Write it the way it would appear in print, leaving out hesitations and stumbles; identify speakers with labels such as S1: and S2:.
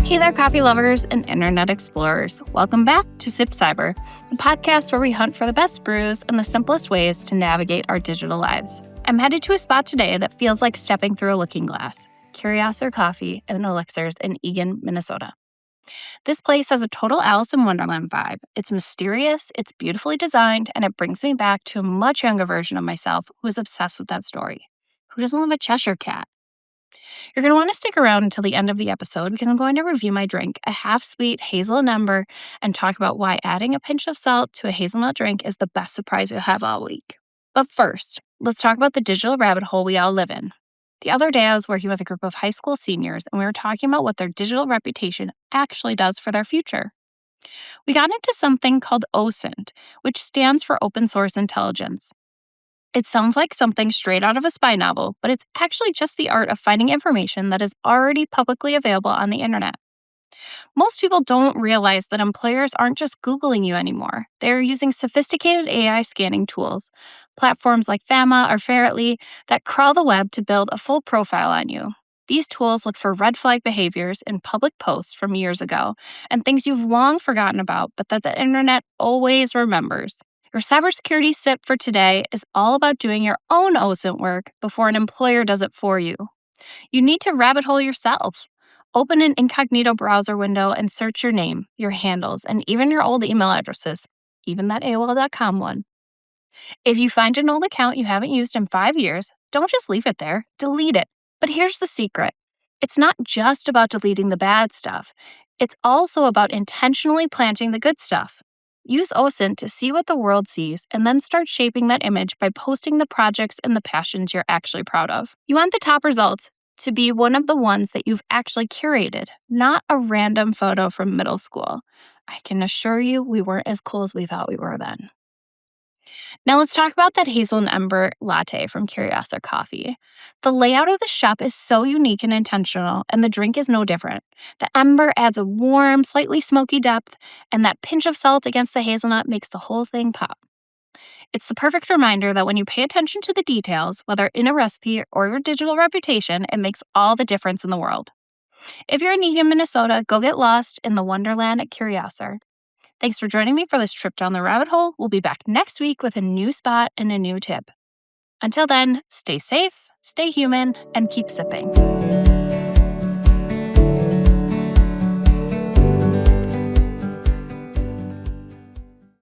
S1: Hey there, coffee lovers and internet explorers. Welcome back to SipCyber, the podcast where we hunt for the best brews and the simplest ways to navigate our digital lives. I'm headed to a spot today that feels like stepping through a looking glass, Curiosity Coffee and Elixirs in Eagan, Minnesota. This place has a total Alice in Wonderland vibe. It's mysterious, it's beautifully designed, and it brings me back to a much younger version of myself who is obsessed with that story. Who doesn't love a Cheshire cat? You're going to want to stick around until the end of the episode because I'm going to review my drink, a Half Sweet Hazel Ember, and talk about why adding a pinch of salt to a hazelnut drink is the best surprise you'll have all week. But first, let's talk about the digital rabbit hole we all live in. The other day, I was working with a group of high school seniors, and we were talking about what their digital reputation actually does for their future. We got into something called OSINT, which stands for Open Source Intelligence. It sounds like something straight out of a spy novel, but it's actually just the art of finding information that is already publicly available on the internet. Most people don't realize that employers aren't just Googling you anymore. They're using sophisticated AI scanning tools, platforms like Fama or Ferretly, that crawl the web to build a full profile on you. These tools look for red flag behaviors in public posts from years ago and things you've long forgotten about, but that the internet always remembers. Your cybersecurity sip for today is all about doing your own OSINT work before an employer does it for you. You need to rabbit hole yourself. Open an incognito browser window and search your name, your handles, and even your old email addresses, even that AOL.com one. If you find an old account you haven't used in 5 years, don't just leave it there, delete it. But here's the secret. It's not just about deleting the bad stuff. It's also about intentionally planting the good stuff. Use OSINT to see what the world sees and then start shaping that image by posting the projects and the passions you're actually proud of. You want the top results to be one of the ones that you've actually curated, not a random photo from middle school. I can assure you we weren't as cool as we thought we were then. Now let's talk about that Hazel Ember latte from Curiosity Coffee. The layout of the shop is so unique and intentional, and the drink is no different. The ember adds a warm, slightly smoky depth, and that pinch of salt against the hazelnut makes the whole thing pop. It's the perfect reminder that when you pay attention to the details, whether in a recipe or your digital reputation, it makes all the difference in the world. If you're in Eagan, Minnesota, go get lost in the Wonderland at Curiosity. Thanks for joining me for this trip down the rabbit hole. We'll be back next week with a new spot and a new tip. Until then, stay safe, stay human, and keep sipping.